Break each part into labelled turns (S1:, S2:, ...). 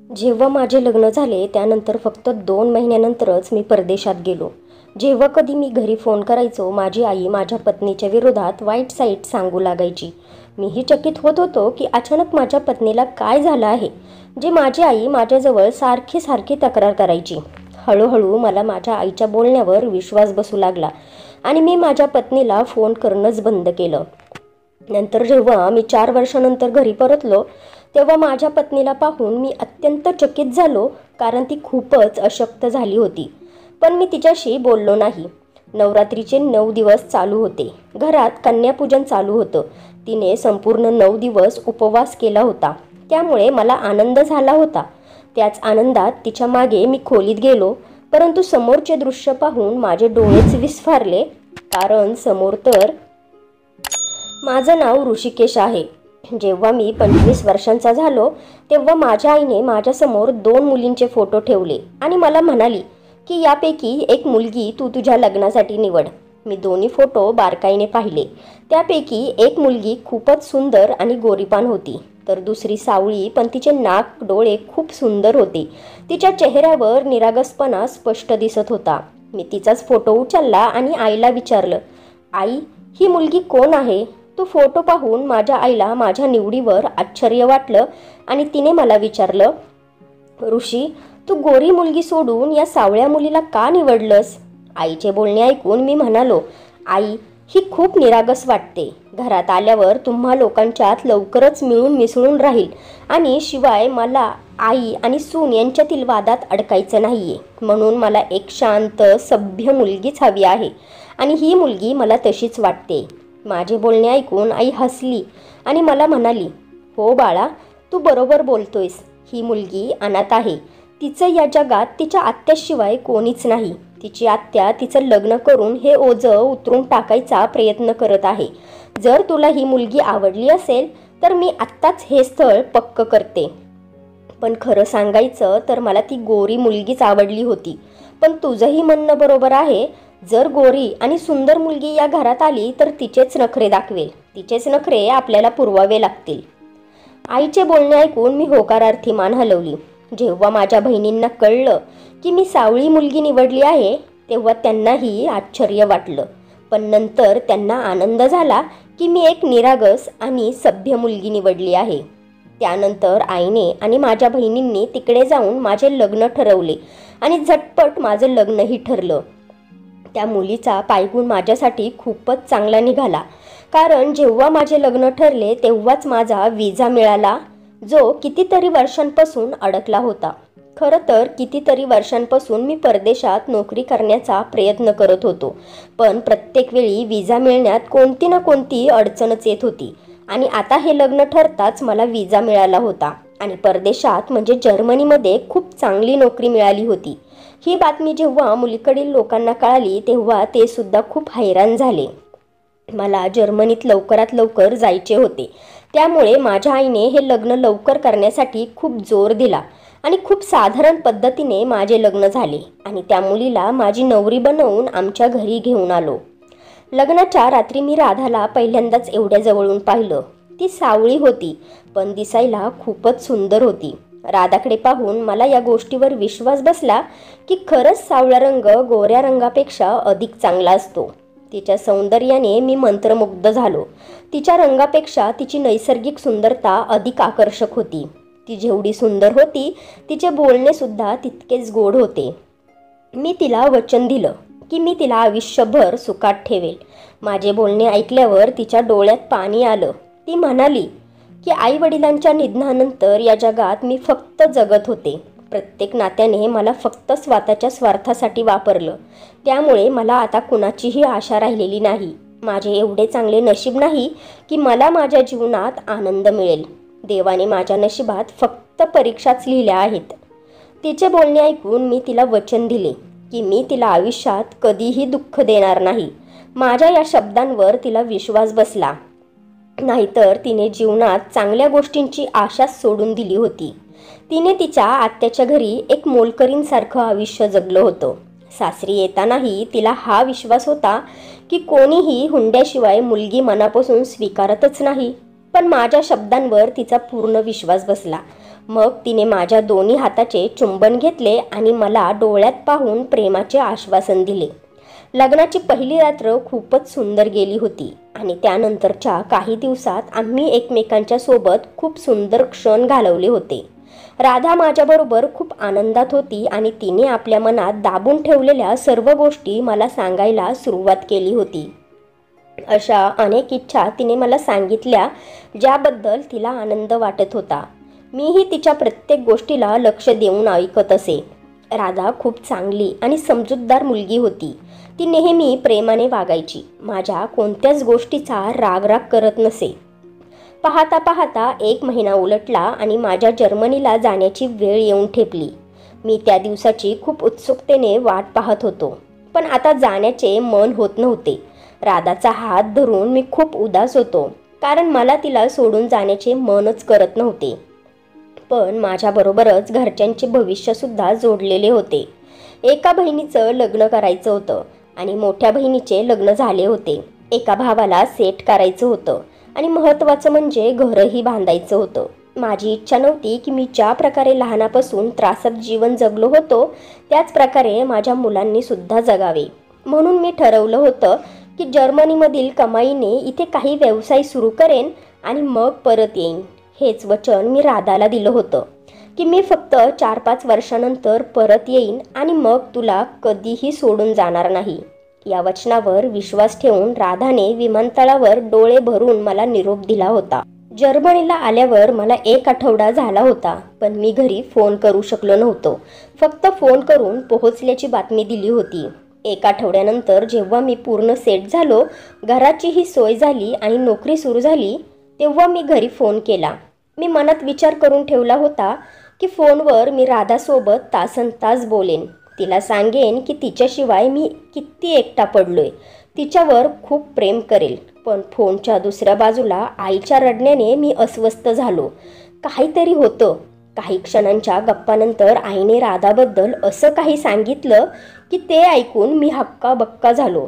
S1: जेव्हा माझे लग्न झाले त्यानंतर फक्त 2 महिन्यानंतरच मी परदेशात गेलो. जेव्हा कधी मी घरी फोन करायचो, माझी आई माझ्या पत्नीच्या विरोधात वाईट साईट सांगू लागायची. मीही चकित होत होतो की अचानक माझ्या पत्नीला काय झालं आहे, जे माझी आई माझ्याजवळ सारखी सारखी तक्रार करायची. हळूहळू मला माझ्या आईच्या बोलण्यावर विश्वास बसू लागला आणि मी माझ्या पत्नीला फोन करणंच बंद केलं. नंतर जेव्हा मी 4 वर्षानंतर घरी परतलो तेव्हा माझ्या पत्नीला पाहून मी अत्यंत चकित झालो, कारण ती खूपच अशक्त झाली होती. पण मी तिच्याशी बोललो नाही. नवरात्रीचे 9 दिवस चालू होते. घरात कन्यापूजन चालू होतं. तिने संपूर्ण 9 दिवस उपवास केला होता, त्यामुळे मला आनंद झाला होता. त्याच आनंदात तिच्या मागे मी खोलीत गेलो, परंतु समोरचे दृश्य पाहून माझे डोळेच विस्फारले. कारण समोर तर माझं नाव ऋषिकेश आहे. जेव्हा मी 25 वर्षांचा झालो तेव्हा माझ्या आईने माझ्यासमोर 2 मुलींचे फोटो ठेवले आणि मला म्हणाली की यापैकी एक मुलगी तू तुझ्या लग्नासाठी निवड. मी दोन्ही फोटो बारकाईने पाहिले. त्यापैकी एक मुलगी खूपच सुंदर आणि गोरीपान होती, तर दुसरी सावळी, पण तिचे नाक डोळे खूप सुंदर होते. तिच्या चेहऱ्यावर निरागसपणा स्पष्ट दिसत होता. मी तिचाच फोटो उचलला आणि आईला विचारलं, आई, ही मुलगी कोण आहे? तो फोटो पाहून माझ्या आईला माझ्या निवडीवर आश्चर्य वाटलं आणि तिने मला विचारलं, ऋषी, तू गोरी मुलगी सोडून या सावळ्या मुलीला का निवडलंस? आईचे बोलणे ऐकून मी म्हणालो, आई, ही खूप निरागस वाटते. घरात आल्यावर तुम्हा लोकांच्यात लवकरच मिळून मिसळून राहील आणि शिवाय मला आई आणि सून यांच्यातील वादात अडकायचं नाहीये. म्हणून मला एक शांत, सभ्य मुलगीच हवी आहे आणि ही मुलगी मला तशीच वाटते. माझे बोलणे ऐकून आई हसली आणि मला म्हणाली, हो बाळा, तू बरोबर बोलतोयस. ही मुलगी अनाथ आहे. तिचं या जगात तिच्या आत्याशिवाय कोणीच नाही. तिची आत्या तिचं लग्न करून हे ओझं उतरून टाकायचा प्रयत्न करत आहे. जर तुला ही मुलगी आवडली असेल तर मी आत्ताच हे स्थळ पक्क करते. पण खरं सांगायचं तर मला ती गोरी मुलगीच आवडली होती. पण तुझंही म्हणणं बरोबर आहे. जर गोरी आणि सुंदर मुलगी या घरात आली तर तिचेच नखरे दाखवेल. तिचेच नखरे आपल्याला पुरवावे लागतील. आईचे बोलणे ऐकून मी होकारार्थी मान हलवली. जेव्हा माझ्या बहिणींना कळलं की मी सावळी मुलगी निवडली आहे तेव्हा त्यांनाही आश्चर्य वाटलं. पण नंतर त्यांना आनंद झाला की मी एक निरागस आणि सभ्य मुलगी निवडली आहे. त्यानंतर आईने आणि माझ्या बहिणींनी तिकडे जाऊन माझे लग्न ठरवले आणि झटपट माझं लग्नही ठरलं. त्या मुलीचा पायगुण माझ्यासाठी खूपच चांगला निघाला, कारण जेव्हा माझे लग्न ठरले तेव्हाच माझा विजा मिळाला, जो कितीतरी वर्षांपासून अडकला होता. खरं तर कितीतरी वर्षांपासून मी परदेशात नोकरी करण्याचा प्रयत्न करत होतो, पण प्रत्येक वेळी विजा मिळण्यात कोणती ना कोणती अडचणच येत होती. आणि आता हे लग्न ठरताच मला विजा मिळाला होता आणि परदेशात म्हणजे जर्मनीमध्ये खूप चांगली नोकरी मिळाली होती. ही बातमी जेव्हा मुलीकडील लोकांना कळाली तेव्हा ते सुद्धा खूप हैराण झाले. मला जर्मनीत लवकरात लवकर जायचे होते, त्यामुळे माझ्या आईने हे लग्न लवकर करण्यासाठी खूप जोर दिला आणि खूप साधारण पद्धतीने माझे लग्न झाले आणि त्या मुलीला माझी नवरी बनवून आमच्या घरी घेऊन आलो. लग्नाच्या रात्री मी राधाला पहिल्यांदाच एवढ्या जवळून पाहिलं. ती सावळी होती, पण दिसायला खूपच सुंदर होती. राधाकडे पाहून मला या गोष्टीवर विश्वास बसला की खरंच सावळा रंग गोऱ्या रंगापेक्षा अधिक चांगला असतो. तिच्या सौंदर्याने मी मंत्रमुग्ध झालो. तिच्या रंगापेक्षा तिची नैसर्गिक सुंदरता अधिक आकर्षक होती. ती जेवढी सुंदर होती तिचे बोलणे सुद्धा तितकेच गोड होते. मी तिला वचन दिलं की मी तिला आयुष्यभर सुखात ठेवेल. माझे बोलणे ऐकल्यावर तिच्या डोळ्यात पाणी आलं. ती म्हणाली की आई वडिलांच्या निधनानंतर या जगात मी फक्त जगत होते. प्रत्येक नात्याने मला फक्त स्वतःच्या स्वार्थासाठी वापरलं. त्यामुळे मला आता कुणाचीही आशा राहिलेली नाही. माझे एवढे चांगले नशीब नाही की मला माझ्या जीवनात आनंद मिळेल. देवाने माझ्या नशिबात फक्त परीक्षाच लिहिल्या आहेत. तिचे बोलणे ऐकून मी तिला वचन दिले की मी तिला आयुष्यात कधीही दुःख देणार नाही. माझ्या या शब्दांवर तिला विश्वास बसला. नाहीतर तिने जीवनात चांगल्या गोष्टींची आशा सोडून दिली होती. तिने तिच्या आत्याच्या घरी एक मोलकरीणसारखं आयुष्य जगलं होतं. सासरी येतानाही तिला हा विश्वास होता की कोणीही हुंड्याशिवाय मुलगी मनापासून स्वीकारतच नाही. पण माझ्या शब्दांवर तिचा पूर्ण विश्वास बसला. मग तिने माझ्या दोन्ही हाताचे चुंबन घेतले आणि मला डोळ्यात पाहून प्रेमाचे आश्वासन दिले. लग्नाची पहिली रात्र खूपच सुंदर गेली होती आणि त्यानंतरच्या काही दिवसात आम्ही एकमेकांच्या सोबत खूप सुंदर क्षण घालवले होते. राधा माझ्याबरोबर खूप आनंदात होती आणि तिने आपल्या मनात दाबून ठेवलेल्या सर्व गोष्टी मला सांगायला सुरुवात केली होती. अशा अनेक इच्छा तिने मला सांगितल्या ज्याबद्दल तिला आनंद वाटत होता. मीही तिच्या प्रत्येक गोष्टीला लक्ष देऊन ऐकत असे. राधा खूप चांगली आणि समजूतदार मुलगी होती. ती नेहमी प्रेमाने वागायची. माझ्या कोणत्याच गोष्टीचा राग करत नसे. पाहता पाहता 1 महिना उलटला आणि माझ्या जर्मनीला जाण्याची वेळ येऊन ठेपली. मी त्या दिवसाची खूप उत्सुकतेने वाट पाहत होतो, पण आता जाण्याचे मन होत नव्हते. राधाचा हात धरून मी खूप उदास होतो, कारण मला तिला सोडून जाण्याचे मनच करत नव्हते. पण माझ्याबरोबरच घरच्यांचे भविष्यसुद्धा जोडलेले होते. एका बहिणीचं लग्न करायचं होतं आणि मोठ्या बहिणीचे लग्न झाले होते. एका भावाला सेट करायचं होतं आणि महत्त्वाचं म्हणजे घरही बांधायचं होतं. माझी इच्छा नव्हती की मी ज्या प्रकारे लहानापासून त्रासात जीवन जगलो होतो त्याच प्रकारे माझ्या मुलांनी सुद्धा जगावे. म्हणून मी ठरवलं होतं की जर्मनीमधील कमाईने इथे काही व्यवसाय सुरू करेन आणि मग परत येईन. हेच वचन मी राधाला दिलं होतं की मी फक्त 4-5 वर्षानंतर परत येईन आणि मग तुला कधीही सोडून जाणार नाही. या वचनावर विश्वास ठेवून राधाने विमानतळावर डोळे भरून मला निरोप दिला होता. जर्मनीला आल्यावर मला 1 आठवडा झाला होता, पण मी घरी फोन करू शकलो नव्हतो. फक्त फोन करून पोहोचल्याची बातमी दिली होती. 1 आठवड्यानंतर जेव्हा मी पूर्ण सेट झालो, घराचीही सोय झाली आणि नोकरी सुरू झाली, तेव्हा मी घरी फोन केला. मी मनात विचार करून ठेवला होता की फोनवर मी राधासोबत तासनतास बोलेन. तिला सांगेन की तिच्याशिवाय मी किती एकटा पडलोय, तिच्यावर खूप प्रेम करेल. पण फोनच्या दुसऱ्या बाजूला आईच्या रडण्याने मी अस्वस्थ झालो. काहीतरी होतं. काही क्षणांच्या गप्पानंतर आईने राधाबद्दल असं काही सांगितलं की ते ऐकून मी हक्काबक्का झालो.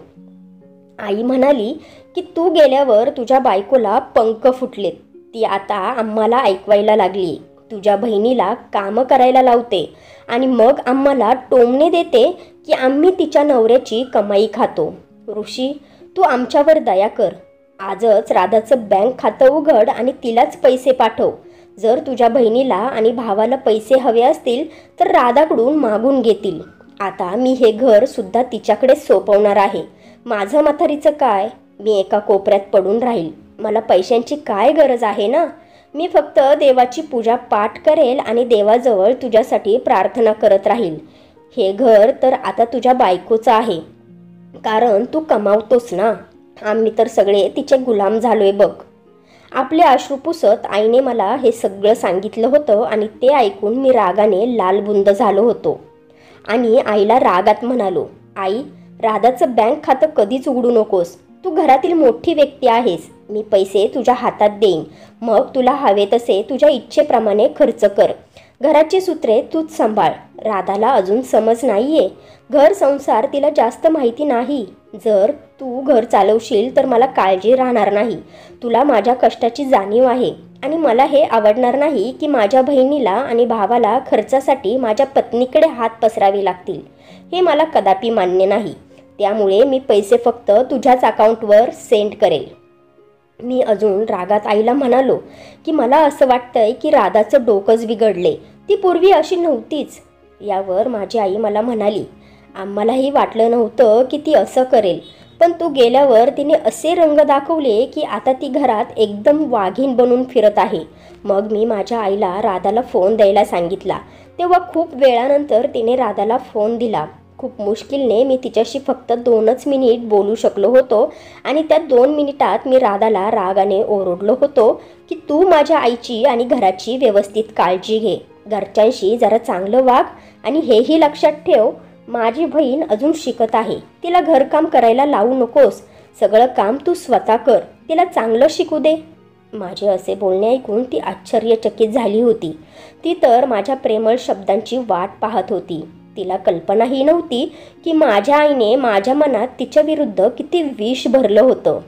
S1: आई म्हणाली की तू गेल्यावर तुझ्या बायकोला पंख फुटलेत. ती आता आम्हाला ऐकवायला लागली. तुझ्या बहिणीला कामं करायला लावते आणि मग आम्हाला टोमणे देते की आम्ही तिच्या नवऱ्याची कमाई खातो. ऋषी, तू आमच्यावर दया कर. आजच राधाचं बँक खातं उघड आणि तिलाच पैसे पाठव. जर तुझ्या बहिणीला आणि भावाला पैसे हवे असतील तर राधाकडून मागून घेतील. आता मी हे घर सुद्धा तिच्याकडे सोपवणार आहे. माझं म्हातारीचं काय? मी एका कोपऱ्यात पडून राहील. मला पैशांची काय गरज आहे ना? मी फक्त देवाची पूजा पाठ करेल आणि देवाजवळ तुझ्यासाठी प्रार्थना करत राहील. हे घर तर आता तुझ्या बायकोचं आहे, कारण तू कमावतोस ना. आम्ही तर सगळे तिचे गुलाम झालोय बघ. आपले अश्रू पुसत आईने मला हे सगळं सांगितलं होतं आणि ते ऐकून मी रागाने लालबुंद झालो होतो आणि आईला रागात म्हणालो, आई, राधाचं बँक खातं कधीच उघडू नकोस. तू घरातील मोठी व्यक्ती आहेस. मी पैसे तुझ्या हातात देईन, मग तुला हवे तसे तुझ्या इच्छेप्रमाणे खर्च कर. घराची सूत्रे तूच सांभाळ. राधाला अजून समज नाहीये. घर संसार तिला जास्त माहिती नाही. जर तू घर चालवशील तर मला काळजी राहणार नाही. तुला माझ्या कष्टाची जाणीव आहे आणि मला हे आवडणार नाही की माझ्या बहिणीला आणि भावाला खर्चासाठी माझ्या पत्नीकडे हात पसरावे लागतील. हे मला कदापि मान्य नाही. त्यामुळे मी पैसे फक्त तुझ्याच अकाउंटवर सेंड करेल. मी अजून रागात आईला म्हणालो की मला असं वाटतंय की राधाचं डोकंच बिघडले. ती पूर्वी अशी नव्हतीच. यावर माझी आई मला म्हणाली, आम्हालाही वाटलं नव्हतं की ती असं करेल, पण तू गेल्यावर तिने असे रंग दाखवले की आता ती घरात एकदम वाघीण बनून फिरत आहे. मग मी माझ्या आईला राधाला फोन द्यायला सांगितला. तेव्हा खूप वेळानंतर तिने राधाला फोन दिला. खूप मुश्किलने मी तिच्याशी फक्त 2च मिनिट बोलू शकलो होतो आणि त्या 2 मिनिटात मी राधाला रागाने ओरडलो होतो की तू माझ्या आईची आणि घराची व्यवस्थित काळजी घे. घरच्यांशी जरा चांगलं वाग आणि हेही लक्षात ठेव, माझी बहीण अजून शिकत आहे. तिला घरकाम करायला लावू नकोस. सगळं काम तू स्वतः कर. तिला चांगलं शिकू दे. माझे असे बोलणे ऐकून ती आश्चर्यचकित झाली होती. ती तर माझ्या प्रेमळ शब्दांची वाट पाहत होती. तिला कल्पनाही नव्हती की माझ्या आईने माझ्या मनात तिच्या विरुद्ध किती विष भरलं होतं.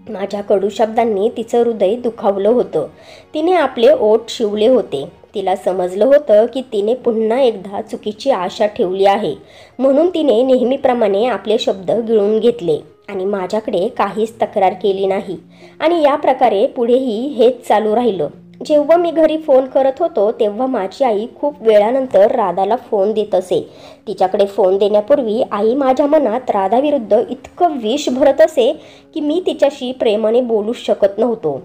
S1: माझ्या कडू शब्दांनी तिचं हृदय दुखावलं होतं. तिने आपले ओठ शिवले होते. तिला समजलं होतं की तिने पुन्हा एकदा चुकीची आशा ठेवली आहे, म्हणून तिने नेहमीप्रमाणे आपले शब्द गिळून घेतले आणि माझ्याकडे काहीच तक्रार केली नाही. आणि या प्रकारे पुढेही हेच चालू राहिलं. जेव्हा मी घरी फोन करत होतो तेव्हा माझी आई खूप वेळानंतर राधाला फोन देत असे. तिच्याकडे फोन देण्यापूर्वी आई माझ्या मनात राधाविरुद्ध इतकं विष भरत असे की मी तिच्याशी प्रेमाने बोलू शकत नव्हतो.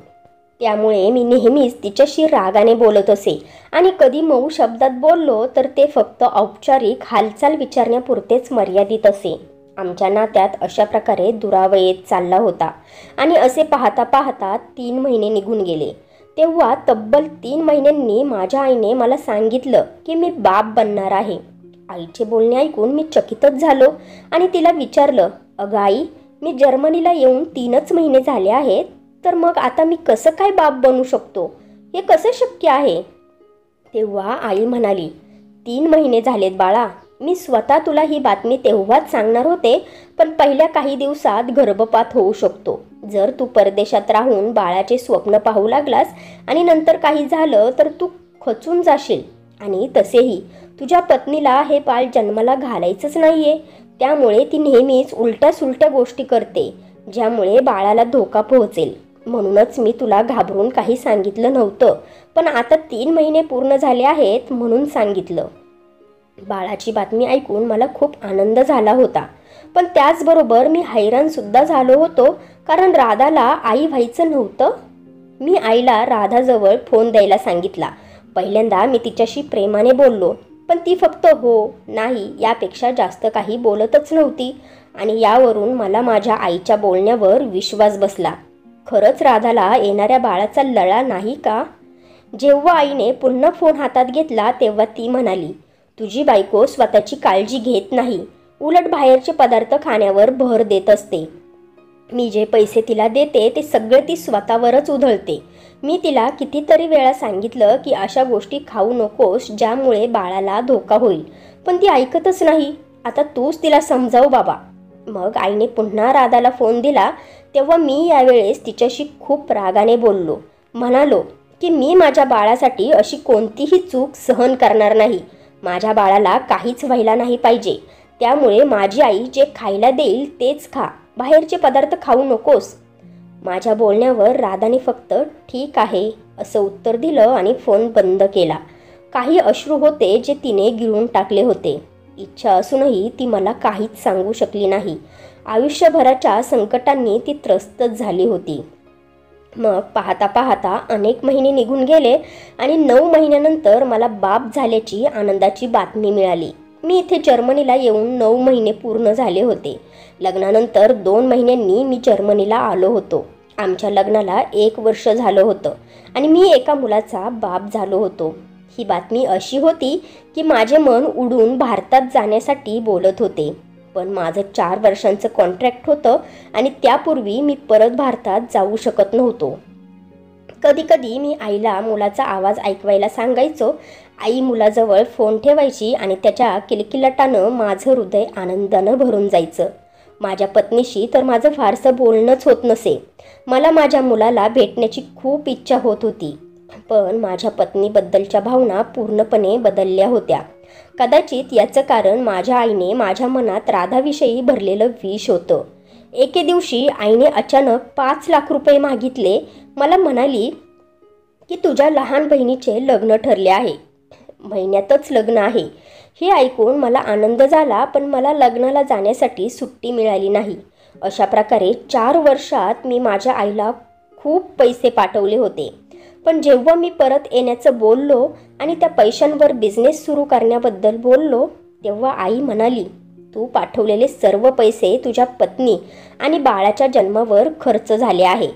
S1: त्यामुळे मी नेहमीच तिच्याशी रागाने बोलत असे आणि कधी मऊ शब्दात बोललो तर ते फक्त औपचारिक हालचाल विचारण्यापुरतेच मर्यादित असे. आमच्या नात्यात अशा प्रकारे दुरावा येत चालला होता. आणि असे पाहता पाहता 3 महिने निघून गेले. तेव्हा तब्बल 3 महिन्यांनी माझ्या आईने मला सांगितलं की मी बाप बनणार आहे. आईचे बोलणे ऐकून मी चकितच झालो आणि तिला विचारलं, अगं आई, मी जर्मनीला येऊन 3च महिने झाले आहेत, तर मग आता मी कसं काय बाप बनू शकतो? हे कसं शक्य आहे? तेव्हा आई म्हणाली, 3 महिने झालेत बाळा. मी स्वतः तुला ही बातमी तेव्हाच सांगणार होते, पण पहिल्या काही दिवसात गर्भपात होऊ शकतो. जर तू परदेशात राहून बाळाचे स्वप्न पाहू लागलास आणि नंतर काही झालं तर तू खचून जाशील. आणि तसेही तुझ्या पत्नीला हे बाळ जन्माला घालायचंच नाहीये, त्यामुळे ती नेहमीच उलट्या सुलट्या गोष्टी करते, ज्यामुळे बाळाला धोका पोहोचेल. म्हणूनच मी तुला घाबरून काही सांगितलं नव्हतं, पण आता 3 महिने पूर्ण झाले आहेत म्हणून सांगितलं. बाळाची बातमी ऐकून मला खूप आनंद झाला होता, पण त्याचबरोबर मी हैराणसुद्धा झालो होतो, कारण राधाला आई व्हायचं नव्हतं. मी आईला राधाजवळ फोन द्यायला सांगितला. पहिल्यांदा मी तिच्याशी प्रेमाने बोललो, पण ती फक्त हो, नाही यापेक्षा जास्त काही बोलतच नव्हती. आणि यावरून मला माझ्या आईच्या बोलण्यावर विश्वास बसला. खरंच राधाला येणाऱ्या बाळाचा लळा नाही का? जेव्हा आईने पुन्हा फोन हातात घेतला तेव्हा ती म्हणाली, तुझी बायको स्वतःची काळजी घेत नाही, उलट बाहेरचे पदार्थ खाण्यावर भर देत असते. मी जे पैसे तिला देते ते सगळे ती स्वतःवरच उधळते. मी तिला कितीतरी वेळा सांगितलं की अशा गोष्टी खाऊ नकोस ज्यामुळे बाळाला धोका होईल, पण ती ऐकतच नाही. आता तूच तिला समजाव बाबा. मग आईने पुन्हा राधाला फोन दिला तेव्हा मी यावेळेस तिच्याशी खूप रागाने बोललो. म्हणालो की मी माझ्या बाळासाठी अशी कोणतीही चूक सहन करणार नाही. माझ्या बाळाला काहीच व्हायला नाही पाहिजे, त्यामुळे माझी आई जे खायला देईल तेच खा, बाहेरचे पदार्थ खाऊ नकोस. माझ्या बोलण्यावर राधाने फक्त ठीक आहे असं उत्तर दिलं आणि फोन बंद केला. काही अश्रू होते जे तिने गिळून टाकले होते. इच्छा असूनही ती मला काहीच सांगू शकली नाही. आयुष्यभराच्या संकटांनी ती त्रस्तच झाली होती. मग पाहता पाहता अनेक महिने निघून गेले आणि 9 महिन्यानंतर मला बाप झाल्याची आनंदाची बातमी मिळाली. मी इथे जर्मनीला येऊन 9 महिने पूर्ण झाले होते. लग्नानंतर 2 महिन्यांनी मी जर्मनीला आलो होतो. आमच्या लग्नाला 1 वर्ष झालं होतं आणि मी एका मुलाचा बाप झालो होतो. ही बातमी अशी होती की माझे मन उडून भारतात जाण्यासाठी बोलत होते, पण माझं 4 वर्षांचं कॉन्ट्रॅक्ट होतं आणि त्यापूर्वी मी परत भारतात जाऊ शकत नव्हतो. कधी कधी मी आईला मुलाचा आवाज ऐकवायला सांगायचो. आई मुलाजवळ फोन ठेवायची आणि त्याच्या किलकिलाटानं माझं हृदय आनंदानं भरून जायचं. माझ्या पत्नीशी तर माझं फारसं बोलणंच होत नसे. मला माझ्या मुलाला भेटण्याची खूप इच्छा होत होती, पण माझ्या पत्नीबद्दलच्या भावना पूर्णपणे बदलल्या होत्या. कदाचित याचं कारण माझ्या आईने माझ्या मनात राधाविषयी भरलेलं विष होतं. एके दिवशी आईने अचानक 5 लाख रुपये मागितले. मला म्हणाली की तुझ्या लहान बहिणीचे लग्न ठरले आहे, महिन्यातच लग्न आहे. हे ऐकून मला आनंद झाला, पण मला लग्नाला जाण्यासाठी सुट्टी मिळाली नाही. अशा प्रकारे 4 वर्षात मी माझ्या आईला खूप पैसे पाठवले होते. पण जेव्हा मी परत येण्याचं बोललो आणि त्या पैशांवर बिझनेस सुरू करण्याबद्दल बोललो तेव्हा आई म्हणाली, तू पाठवलेले सर्व पैसे तुझ्या पत्नी आणि बाळाच्या जन्मावर खर्च झाले आहे.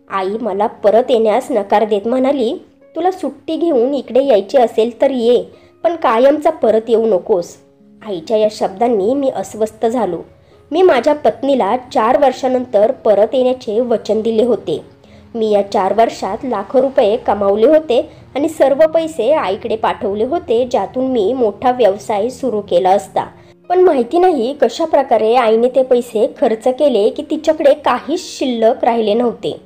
S1: आई मला परत येण्यास नकार देत म्हणाली, तुला सुट्टी घेऊन इकडे यायचे असेल तर ये, पण कायमचा परत येऊ नकोस. आईच्या या शब्दांनी मी अस्वस्थ झालो. मी माझ्या पत्नीला 4 वर्षानंतर परत येण्याचे वचन दिले होते. मी या 4 वर्षात लाखो रुपये कमावले होते आणि सर्व पैसे आईकडे पाठवले होते, ज्यातून मी मोठा व्यवसाय सुरू केला असता. पण माहिती नाही कशा प्रकारे आईने ते पैसे खर्च केले की तिच्याकडे काहीच शिल्लक राहिले नव्हते.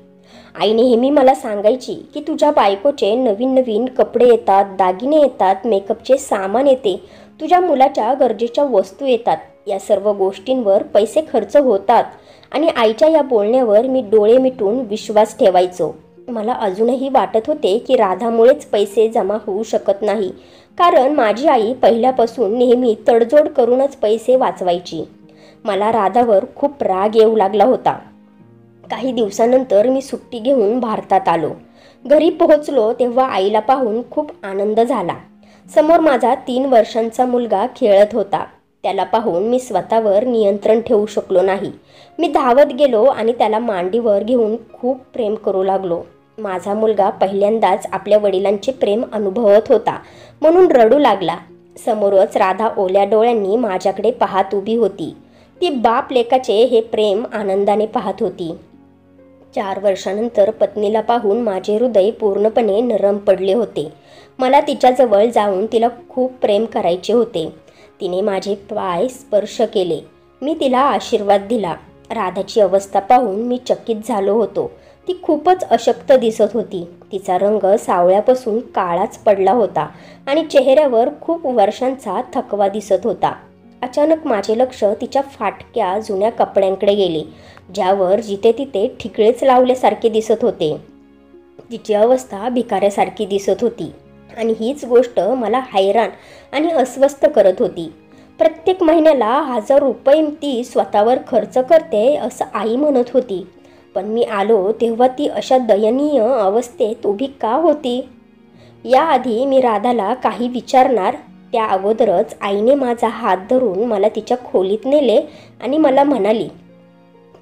S1: आई नेहमी मला सांगायची की तुझ्या बायकोचे नवीन नवीन कपडे येतात, दागिने येतात, मेकअपचे सामान येते, तुझ्या मुलाच्या गरजेच्या वस्तू येतात, या सर्व गोष्टींवर पैसे खर्च होतात. आणि आईच्या या बोलण्यावर मी डोळे मिटून विश्वास ठेवायचो. मला अजूनही वाटत होते की राधामुळेच पैसे जमा होऊ शकत नाही, कारण माझी आई पहिल्यापासून नेहमी तडजोड करूनच पैसे वाचवायची. मला राधावर खूप राग येऊ लागला होता. काही दिवसानंतर मी सुट्टी घेऊन भारतात आलो. घरी पोहोचलो तेव्हा आईला पाहून खूप आनंद झाला. समोर माझा 3 वर्षांचा मुलगा खेळत होता. त्याला पाहून मी स्वतःवर नियंत्रण ठेवू शकलो नाही. मी धावत गेलो आणि त्याला मांडीवर घेऊन खूप प्रेम करू लागलो. माझा मुलगा पहिल्यांदाच आपल्या वडिलांचे प्रेम अनुभवत होता म्हणून रडू लागला. समोरच राधा ओल्या डोळ्यांनी माझ्याकडे पाहत उभी होती. ती बाप लेकाचे हे प्रेम आनंदाने पाहत होती. 4 वर्षानंतर पत्नीला पाहून माझे हृदय पूर्णपणे नरम पडले होते. मला तिच्याजवळ जाऊन तिला खूप प्रेम करायचे होते. तिने माझे पाय स्पर्श केले. मी तिला आशीर्वाद दिला. राधाची अवस्था पाहून मी चकित झालो होतो. ती खूपच अशक्त दिसत होती. तिचा रंग सावळ्यापासून काळाच पडला होता आणि चेहऱ्यावर खूप वर्षांचा थकवा दिसत होता. अचानक माझे लक्ष तिच्या फाटक्या जुन्या कपड्यांकडे गेले, ज्यावर जिथे तिथे ठिकळेच लावल्यासारखे दिसत होते. तिची अवस्था भिकाऱ्यासारखी दिसत होती आणि हीच गोष्ट मला हैराण आणि अस्वस्थ करत होती. प्रत्येक महिन्याला 1000 रुपये ती स्वतःवर खर्च करते असं आई म्हणत होती, पण मी आलो तेव्हा ती अशा दयनीय अवस्थेत उभी का होती? याआधी मी राधाला काही विचारणार त्या अगोदरच आईने माझा हात धरून मला तिच्या खोलीत नेले आणि मला म्हणाली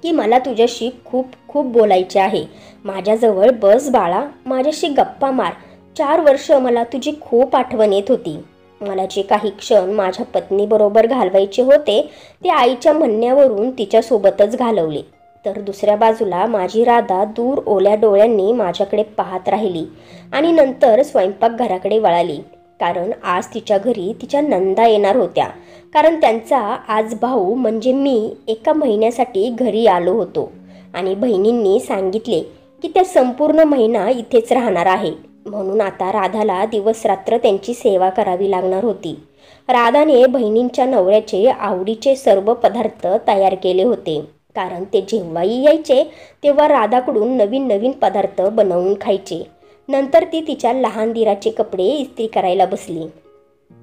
S1: की मला तुझ्याशी खूप खूप बोलायचे आहे. माझ्याजवळ बस बाळा, माझ्याशी गप्पा मार. 4 वर्ष मला तुझी खूप आठवण येत होती. मला जे काही क्षण माझ्या पत्नीबरोबर घालवायचे होते ते आईच्या म्हणण्यावरून तिच्यासोबतच घालवले. तर दुसऱ्या बाजूला माझी राधा दूर ओल्या डोळ्यांनी माझ्याकडे पाहत राहिली आणि नंतर स्वयंपाकघराकडे वळाली, कारण आज तिच्या घरी तिच्या नंदा येणार होत्या. कारण त्यांचा आज भाऊ म्हणजे मी 1 महिन्यासाठी घरी आलो होतो आणि बहिणींनी सांगितले की त्या संपूर्ण महिना इथेच राहणार आहे, म्हणून आता राधाला दिवसरात्र त्यांची सेवा करावी लागणार होती. राधाने बहिणींच्या नवऱ्याचे आवडीचे सर्व पदार्थ तयार केले होते, कारण ते जेव्हाही यायचे तेव्हा राधाकडून नवीन नवीन पदार्थ बनवून खायचे. नंतर ती तिच्या लहान दिराचे कपडे इस्त्री करायला बसली.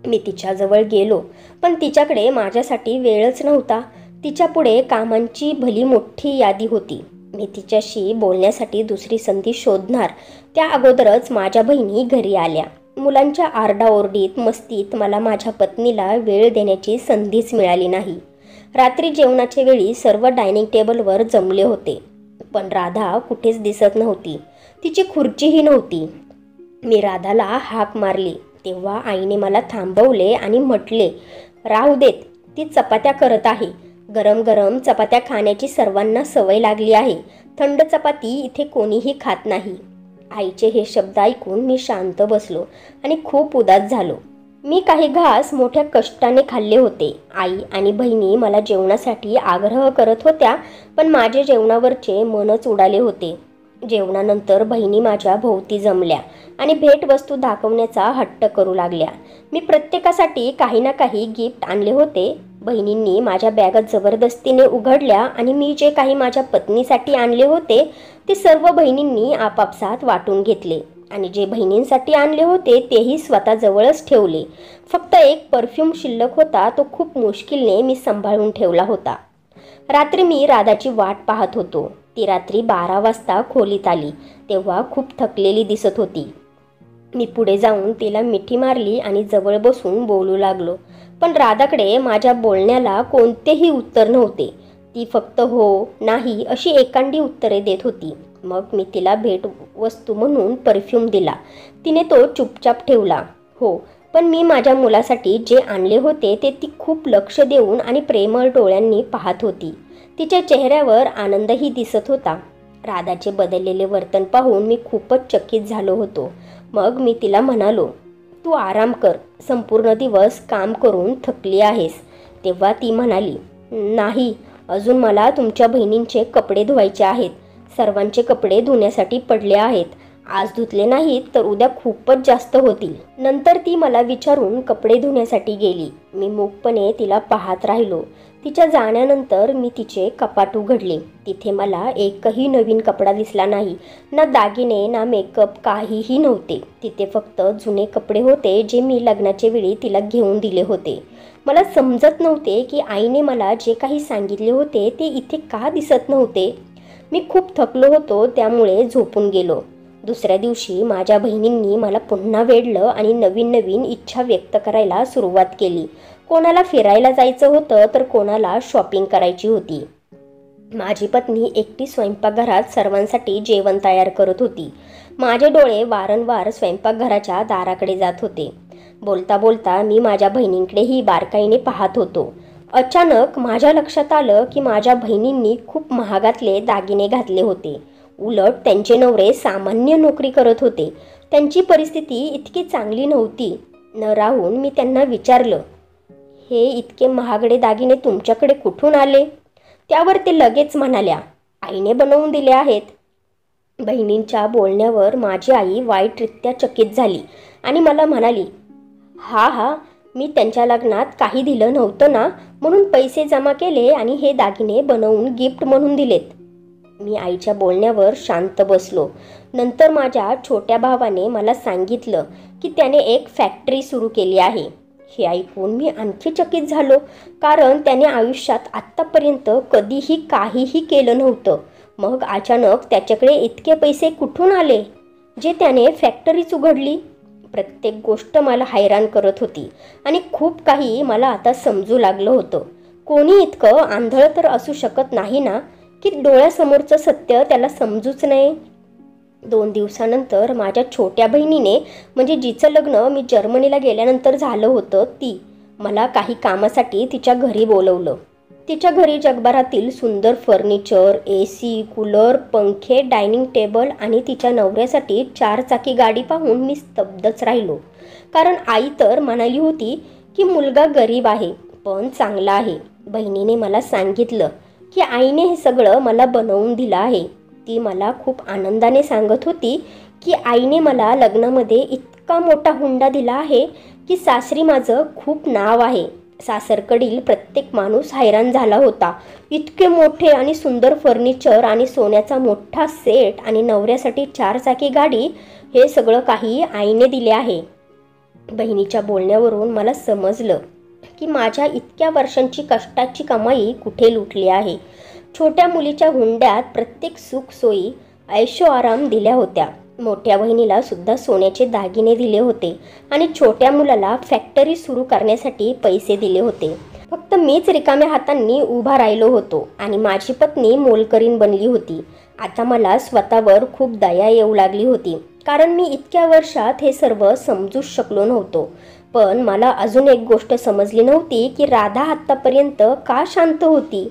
S1: मी तिच्याजवळ गेलो, पण तिच्याकडे माझ्यासाठी वेळच नव्हता. तिच्यापुढे कामांची भली मोठी यादी होती. मी तिच्याशी बोलण्यासाठी दुसरी संधी शोधणार त्या अगोदरच माझ्या बहिणी घरी आल्या. मुलांच्या आरडाओरडीत मस्तीत मला माझ्या पत्नीला वेळ देण्याची संधीच मिळाली नाही. रात्री जेवणाच्या वेळी सर्व डायनिंग टेबलवर जमले होते, पण राधा कुठेच दिसत नव्हती. तिची खुर्चीही नव्हती. मी राधाला हाक मारली तेव्हा आईने मला थांबवले आणि म्हटले, राहू देत, ती चपात्या करत आहे. गरम गरम चपात्या खाण्याची सर्वांना सवय लागली आहे. थंड चपाती इथे कोणीही खात नाही. आईचे हे शब्द ऐकून मी शांत बसलो आणि खूप उदास झालो. मी काही घास मोठ्या कष्टाने खाल्ले होते. आई आणि बहिणी मला जेवणासाठी आग्रह करत होत्या, पण माझे जेवणावरचे मनच उडाले होते. जेवणानंतर बहिणी माझ्या भोवती जमल्या आणि भेटवस्तू दाखवण्याचा हट्ट करू लागल्या. मी प्रत्येकासाठी काही ना काही गिफ्ट आणले होते. बहिणींनी माझ्या बॅगा जबरदस्तीने उघडल्या आणि मी जे काही माझ्या पत्नीसाठी आणले होते ते सर्व बहिणींनी आपापसात वाटून घेतले आणि जे बहिणींसाठी आणले होते तेही स्वतःजवळच ठेवले. फक्त एक परफ्यूम शिल्लक होता, तो खूप मुश्किलने मी सांभाळून ठेवला होता. रात्री मी राधाची वाट पाहत होतो. ती रात्री 12 वाजता खोलीत आली तेव्हा खूप थकलेली दिसत होती. मी पुढे जाऊन तिला मिठी मारली आणि जवळ बसून बोलू लागलो, पण राधाकडे माझ्या बोलण्याला कोणतेही उत्तर नव्हते. ती फक्त हो, नाही अशी एकांडी उत्तरे देत होती. मग मी तिला भेटवस्तू म्हणून परफ्यूम दिला. तिने तो चुपचाप ठेवला. हो, पण मी माझ्या मुलासाठी जे आणले होते ते ती खूप लक्ष देऊन आणि प्रेमळ डोळ्यांनी पाहत होती. तिच्या चेहऱ्यावर आनंदही दिसत होता. राधाचे बदललेले वर्तन पाहून मी खूपच चकित झालो होतो. मग मी तिला म्हणालो, तू आराम कर, संपूर्ण दिवस काम करून थकली आहेस. तेव्हा ती म्हणाली, नाही, अजून मला तुमच्या बहिणींचे कपडे धुवायचे आहेत. सर्वांचे कपडे धुण्यासाठी पडले आहेत. आज धुतले नाहीत तर उद्या खूपच जास्त होतील. नंतर ती मला विचारून कपडे धुण्यासाठी गेली. मी मूकपणे तिला पाहत राहिलो. तिच्या जाण्यानंतर मी तिचे कपाट उघडले. तिथे मला एकही नवीन कपडा दिसला नाही. ना दागिने ना मेकअप, काहीही नव्हते. तिथे फक्त जुने कपडे होते जे मी लग्नाच्या वेळी तिला घेऊन दिले होते. मला समजत नव्हते की आईने मला जे काही सांगितले होते ते इथे का दिसत नव्हते. मी खूप थकलो होतो, त्यामुळे झोपून गेलो. दुसऱ्या दिवशी माझ्या बहिणींनी मला पुन्हा वेढलं आणि नवीन नवीन इच्छा व्यक्त करायला सुरुवात केली. कोणाला फिरायला जायचं होतं तर कोणाला शॉपिंग करायची होती. माझी पत्नी एकटी स्वयंपाकघरात सर्वांसाठी जेवण तयार करत होती. माझे डोळे वारंवार स्वयंपाकघराच्या दाराकडे जात होते. बोलता बोलता मी माझ्या बहिणींकडेही बारकाईने पाहत होतो. अचानक माझ्या लक्षात आलं की माझ्या बहिणींनी खूप महागातले दागिने घातले होते. उलट त्यांचे नवरे सामान्य नोकरी करत होते. त्यांची परिस्थिती इतकी चांगली नव्हती. न राहून मी त्यांना विचारलं, हे इतके महागडे दागिने तुमच्याकडे कुठून आले? त्यावर ते लगेच म्हणाल्या, आईने बनवून दिले आहेत. बहिणींच्या बोलण्यावर माझी आई वाईटरित्या चकित झाली आणि मला म्हणाली, हा मी त्यांच्या लग्नात काही दिलं नव्हतं ना, म्हणून पैसे जमा केले आणि हे दागिने बनवून गिफ्ट म्हणून दिलेत. मी आईच्या बोलण्यावर शांत बसलो. नंतर माझ्या छोट्या भावाने मला सांगितलं की त्याने एक फॅक्टरी सुरू केली आहे. हे ऐकून मी आणखी चकित झालो, कारण त्याने आयुष्यात आत्तापर्यंत कधीही काहीही केलं नव्हतं. मग अचानक त्याच्याकडे इतके पैसे कुठून आले जे त्याने फॅक्टरीच उघडली? प्रत्येक गोष्ट मला हैराण करत होती आणि खूप काही मला आता समजू लागलं होतं. कोणी इतकं आंधळ तर असू शकत नाही ना की डोळ्यासमोरचं सत्य त्याला समजूच नये. 2 दिवसानंतर माझ्या छोट्या बहिणीने, म्हणजे जिचं लग्न मी जर्मनीला गेल्यानंतर झालं होतं, ती मला काही कामासाठी तिच्या घरी बोलवलं. तिच्या घरी जगभरातील सुंदर फर्निचर, AC, कूलर, पंखे, डायनिंग टेबल आणि तिच्या नवऱ्यासाठी 4 चाकी गाडी पाहून मी स्तब्धच राहिलो. कारण आई तर म्हणाली होती की मुलगा गरीब आहे पण चांगला आहे. बहिणीने मला सांगितलं की आईने हे सगळं मला बनवून दिलं आहे. ती मला खूप आनंदाने सांगत होती की आईने मला लग्नामध्ये इतका मोठा हुंडा दिला आहे की सासरी माझं खूप नाव आहे. सासरकडील प्रत्येक माणूस हैराण झाला होता. इतके मोठे आणि सुंदर फर्निचर आणि सोन्याचा मोठा सेट आणि नवऱ्यासाठी 4 चाकी गाडी, हे सगळं काही आईने दिले आहे. बहिणीच्या बोलण्यावरून मला समजलं की माझ्या इतक्या वर्षांची कष्टाची कमाई कुठे लुटली आहे. छोट्या मुलीच्या हुंड्यात प्रत्येक सुखसोयी, ऐशो आराम दिल्या होत्या. मोठ्या बहिणीला सुद्धा सोन्याचे दागिने दिले होते आणि छोट्या मुलाला फॅक्टरी सुरू करण्यासाठी पैसे दिले होते. फक्त मीच रिकाम्या हातांनी उभा राहिलो होतो आणि माझी पत्नी मोलकरीण बनली होती. आता मला स्वतःवर खूप दया येऊ लागली होती, कारण मी इतक्या वर्षात हे सर्व समजूच शकलो नव्हतो. पण मला अजून एक गोष्ट समजली नव्हती की राधा आत्तापर्यंत का शांत होती.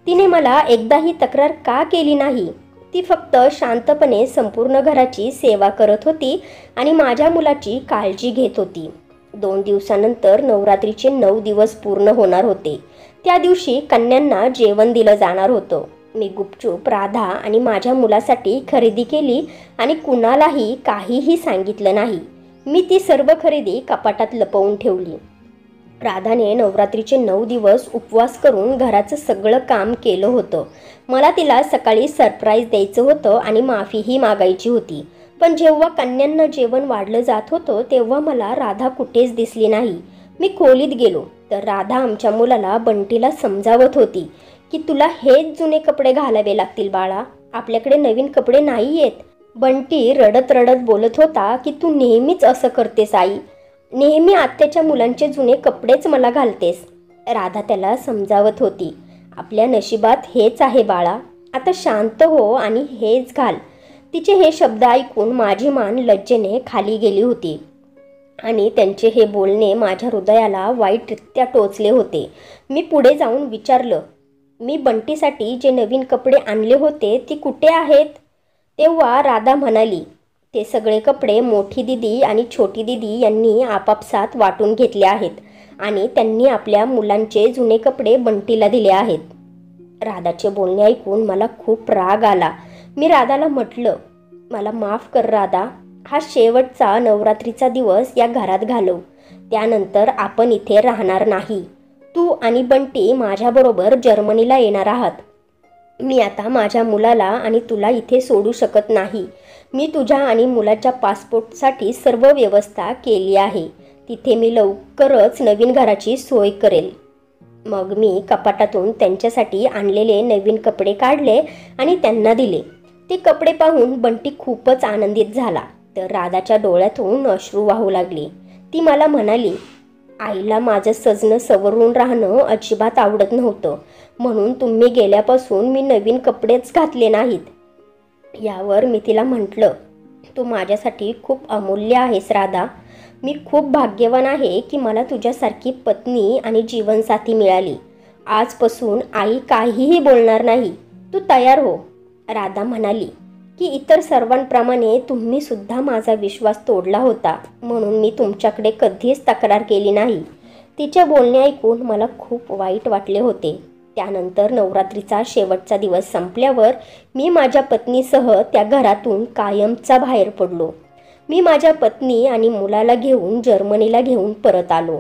S1: तिने मला एकदाही तक्रार का केली नाही. ती फक्त शांतपणे संपूर्ण घराची सेवा करत होती आणि माझ्या मुलाची काळजी घेत होती. 2 दिवसानंतर नवरात्रीचे 9 दिवस पूर्ण होणार होते. त्या दिवशी कन्यांना जेवण दिलं जाणार होतं. मी गुपचूप राधा आणि माझ्या मुलासाठी खरेदी केली आणि कुणालाही काहीही सांगितलं नाही. मी ती सर्व खरेदी कपाटात लपवून ठेवली. राधाने नवरात्रीचे 9 दिवस उपवास करून घराचं सगळं काम केलं होतं. मला तिला सकाळी सरप्राईज द्यायचं होतं आणि माफीही मागायची होती. पण जेव्हा कन्यांना जेवण वाढलं जात होतं तेव्हा मला राधा कुठेच दिसली नाही. मी खोलीत गेलो तर राधा आमच्या मुलाला बंटीला समजावत होती की तुला हेच जुने कपडे घालावे लागतील बाळा, आपल्याकडे नवीन कपडे नाही आहेत. बंटी रडत रडत बोलत होता की तू नेहमीच असं करतेस आई, नेहमी आत्याच्या मुलांचे जुने कपडेच मला घालतेस. राधा त्याला समजावत होती, आपल्या नशिबात हेच आहे बाळा, आता शांत हो आणि हेच घाल. तिचे हे शब्द ऐकून माझी मान लज्जेने खाली गेली होती आणि त्यांचे हे बोलणे माझ्या हृदयाला वाईटरित्या टोचले होते. मी पुढे जाऊन विचारलं, मी बंटीसाठी जे नवीन कपडे आणले होते ती कुठे आहेत? तेव्हा राधा म्हणाली, ते सगळे कपडे मोठी दिदी आणि छोटी दिदी यांनी आपापसात वाटून घेतले आहेत आणि त्यांनी आपल्या मुलांचे जुने कपडे बंटीला दिले आहेत. राधाचे बोलणे ऐकून मला खूप राग आला. मी राधाला म्हटलं, मला माफ कर राधा, हा शेवटचा नवरात्रीचा दिवस या घरात घालव. त्यानंतर आपण इथे राहणार नाही. तू आणि बंटी माझ्याबरोबर जर्मनीला येणार आहात. मी आता माझ्या मुलाला आणि तुला इथे सोडू शकत नाही. मी तुझ्या आणि मुलाच्या पासपोर्टसाठी सर्व व्यवस्था केली आहे. तिथे मी लवकरच नवीन घराची सोय करेल. मग मी कपाटातून त्यांच्यासाठी आणलेले नवीन कपडे काढले आणि त्यांना दिले. ते कपडे पाहून बंटी खूपच आनंदित झाला, तर राधाच्या डोळ्यातून अश्रू वाहू लागले. ती मला म्हणाली, आईला माझं सजणं सवरून राहणं अजिबात आवडत नव्हतं, म्हणून तुम्ही गेल्यापासून मी नवीन कपडेच घातले नाहीत. यावर मी तिला म्हटलं, तू माझ्यासाठी खूप अमूल्य आहेस राधा. मी खूप भाग्यवान आहे की मला तुझ्यासारखी पत्नी आणि जीवनसाथी मिळाली. आजपासून आई काहीही बोलणार नाही. तू तयार हो. राधा म्हणाली की इतर सर्वांप्रमाणे तुम्ही सुद्धा माझा विश्वास तोडला होता, म्हणून मी तुमच्याकडे कधीच तक्रार केली नाही. तिचे बोलणे ऐकून मला खूप वाईट वाटले होते. त्यानंतर नवरात्रीचा शेवटचा दिवस संपल्यावर मी माझ्या पत्नीसह त्या घरातून कायमचा बाहेर पडलो. मी माझ्या पत्नी आणि मुलाला घेऊन जर्मनीला घेऊन परत आलो.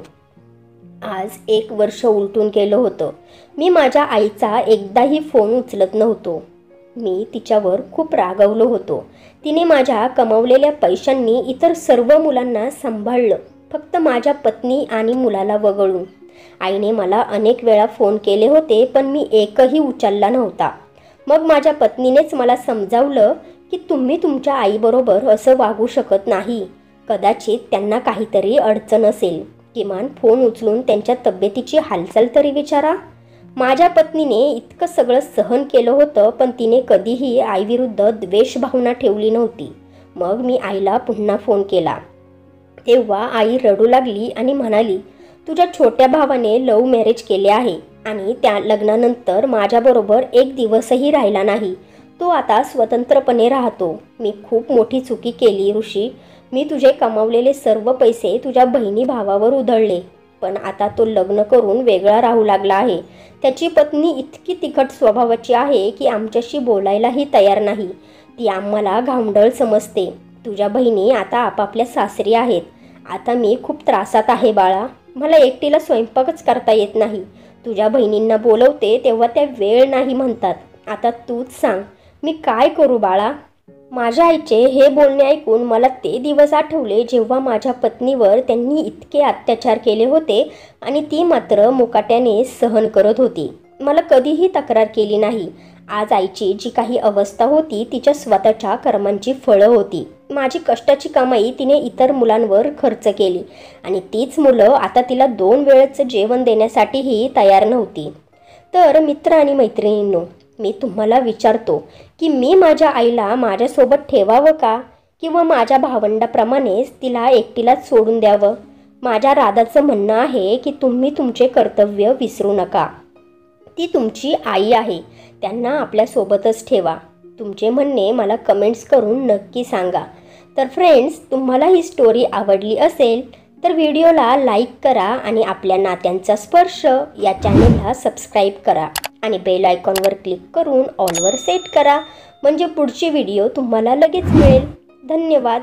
S1: आज 1 वर्ष उलटून गेलं होतं. मी माझ्या आईचा एकदाही फोन उचलत नव्हतो. मी तिच्यावर खूप रागावलो होतो. तिने माझ्या कमावलेल्या पैशांनी इतर सर्व मुलांना सांभाळलं, फक्त माझ्या पत्नी आणि मुलाला वगळून. आईने मला अनेक वेळा फोन केले होते, पण मी एकही उचलला नव्हता. मग माझ्या पत्नीनेच मला समजावलं की तुम्ही तुमच्या आईबरोबर असं वागू शकत नाही. कदाचित त्यांना काहीतरी अडचण असेल. किमान फोन उचलून त्यांच्या तब्येतीची हालचाल तरी विचारा. माझ्या पत्नीने इतकं सगळं सहन केलं होतं, पण तिने कधीही आईविरुद्ध द्वेष भावना ठेवली नव्हती. मग मी आईला पुन्हा फोन केला. तेव्हा आई रडू लागली आणि म्हणाली, तुझ्या छोट्या भावाने लव्ह मॅरेज केले आहे आणि त्या लग्नानंतर माझ्याबरोबर एक दिवसही राहिला नाही. तो आता स्वतंत्रपणे राहतो. मी खूप मोठी चुकी केली ऋषी. मी तुझे कमावलेले सर्व पैसे तुझ्या बहिणी भावावर उधळले, पण आता तो लग्न करून वेगळा राहू लागला आहे. त्याची पत्नी इतकी तिखट स्वभावाची आहे की आमच्याशी बोलायलाही तयार नाही. ती आम्हाला घावंडळ समजते. तुझ्या बहिणी आता आपापल्या सासरी आहेत. आता मी खूप त्रासात आहे बाळा. मला एकटीला स्वयंपाकच करता येत नाही. तुझ्या बहिणींना बोलवते तेव्हा त्या वेळ नाही म्हणतात. आता तूच सांग, मी काय करू बाळा. माझ्या आईचे हे बोलणे ऐकून मला ते दिवस आठवले जेव्हा माझ्या पत्नीवर त्यांनी इतके अत्याचार केले होते आणि ती मात्र मुकाट्याने सहन करत होती. मला कधीही तक्रार केली नाही. आज आईची जी काही अवस्था होती तिच्या स्वतःच्या कर्मांची फळं होती. माझी कष्टाची कमाई तिने इतर मुलांवर खर्च केली आणि तीच मुलं आता तिला 2 वेळचं जेवण देण्यासाठीही तयार नव्हती. तर मित्र आणि मैत्रिणींनो, मी तुम्हाला विचारतो की मी माझ्या आईला माझ्यासोबत ठेवावं का, किंवा माझ्या भावंडाप्रमाणेच तिला एकटीलाच सोडून द्यावं. माझ्या राधाचं म्हणणं आहे की तुम्ही तुमचे कर्तव्य विसरू नका. ती तुमची आई आहे. त्यांना आपल्यासोबतच ठेवा. तुमचे म्हणणे मला कमेंट्स करून नक्की सांगा. तर फ्रेंड्स, तुम्हाला ही स्टोरी आवडली असेल तर व्हिडिओला लाईक करा आणि आपल्या नात्यांचा स्पर्श या चॅनलला सबस्क्राईब करा आणि बेल आयकॉनवर क्लिक करून ऑलवर सेट करा, म्हणजे पुढची व्हिडिओ तुम्हाला लगेच मिळेल. धन्यवाद.